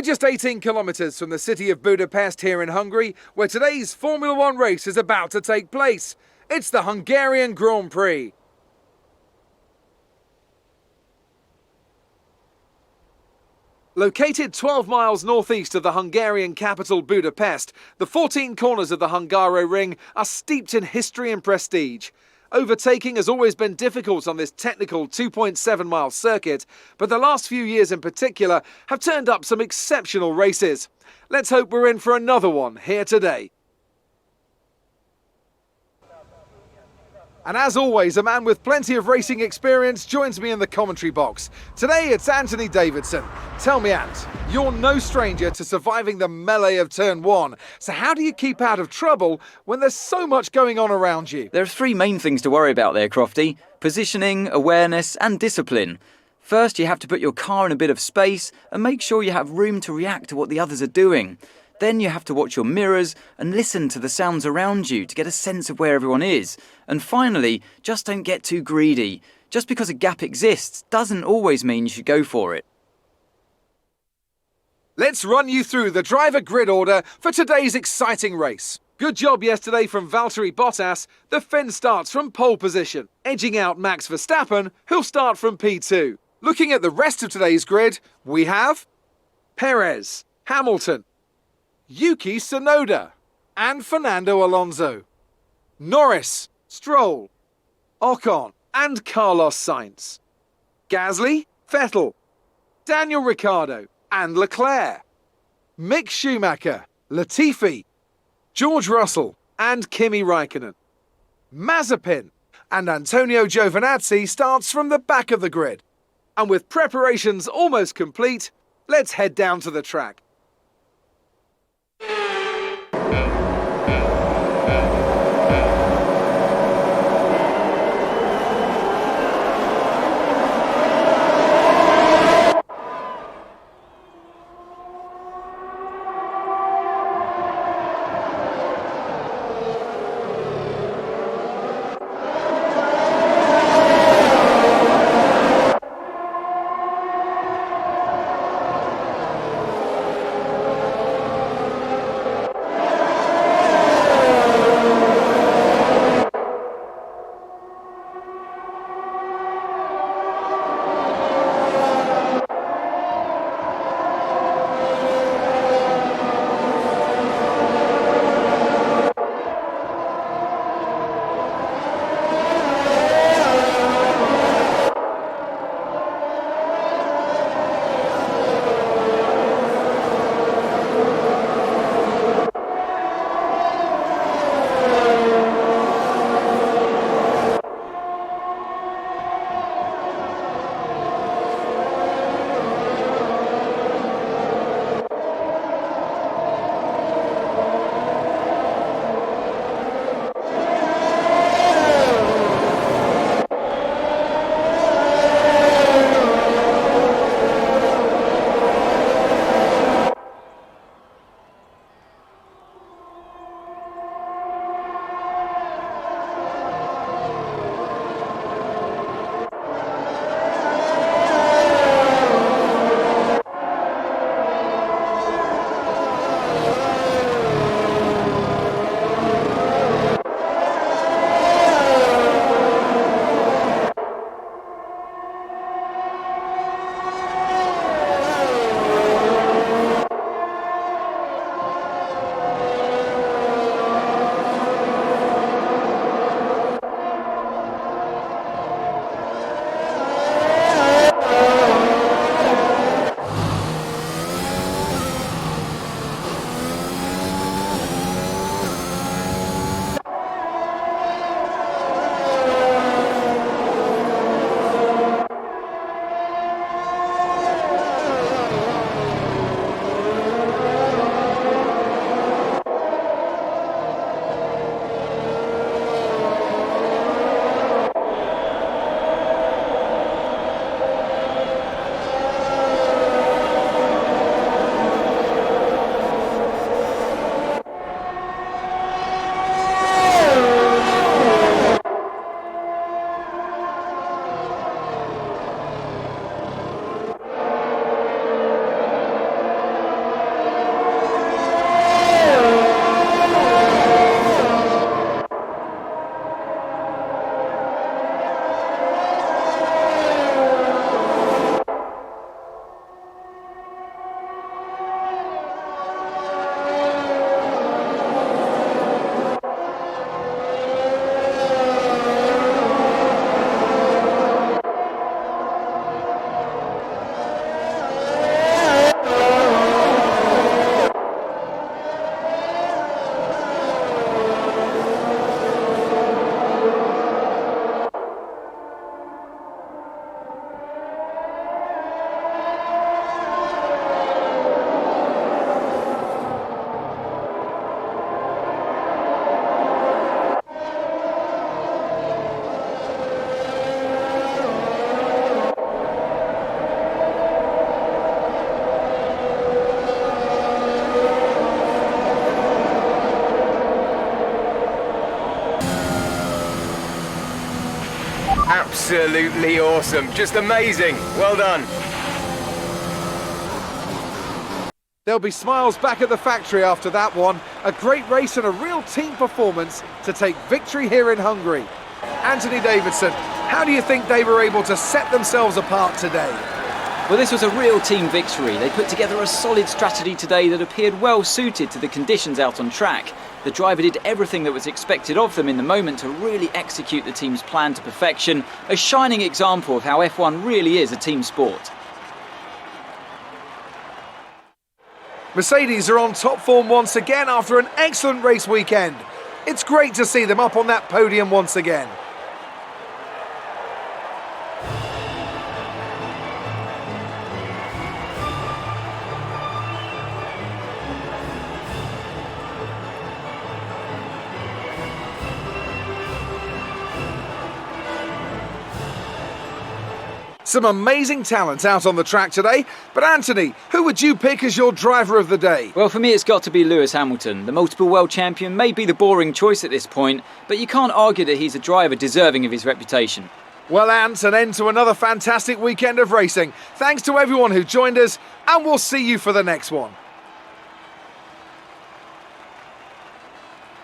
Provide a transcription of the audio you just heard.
just 18 kilometres from the city of Budapest here in Hungary, where today's Formula 1 race is about to take place. It's the Hungarian Grand Prix. Located 12 miles northeast of the Hungarian capital Budapest, the 14 corners of the Hungaroring are steeped in history and prestige. Overtaking has always been difficult on this technical 2.7-mile circuit, but the last few years in particular have turned up some exceptional races. Let's hope we're in for another one here today. And as always, a man with plenty of racing experience joins me in the commentary box. Today it's Anthony Davidson. Tell me, Ant, you're no stranger to surviving the melee of turn one. So how do you keep out of trouble when there's so much going on around you? There are three main things to worry about there, Crofty. Positioning, awareness and discipline. First, you have to put your car in a bit of space and make sure you have room to react to what the others are doing. Then you have to watch your mirrors and listen to the sounds around you to get a sense of where everyone is. And finally, just don't get too greedy. Just because a gap exists doesn't always mean you should go for it. Let's run you through the driver grid order for today's exciting race. Good job yesterday from Valtteri Bottas. The Finn starts from pole position, edging out Max Verstappen, who'll start from P2. Looking at the rest of today's grid, we have Perez, Hamilton, Yuki Tsunoda and Fernando Alonso, Norris, Stroll, Ocon and Carlos Sainz, Gasly, Vettel, Daniel Ricciardo and Leclerc, Mick Schumacher, Latifi, George Russell and Kimi Raikkonen, Mazepin and Antonio Giovinazzi starts from the back of the grid. And with preparations almost complete, let's head down to the track. Absolutely awesome. Just amazing. Well done. There'll be smiles back at the factory after that one. A great race and a real team performance to take victory here in Hungary. Anthony Davidson, how do you think they were able to set themselves apart today? Well, this was a real team victory. They put together a solid strategy today that appeared well suited to the conditions out on track. The driver did everything that was expected of them in the moment to really execute the team's plan to perfection. A shining example of how F1 really is a team sport. Mercedes are on top form once again after an excellent race weekend. It's great to see them up on that podium once again. Some amazing talent out on the track today, but Anthony, who would you pick as your driver of the day? Well, for me it's got to be Lewis Hamilton. The multiple world champion may be the boring choice at this point, but you can't argue that he's a driver deserving of his reputation. Well, Ant, an end to another fantastic weekend of racing. Thanks to everyone who joined us, and we'll see you for the next one.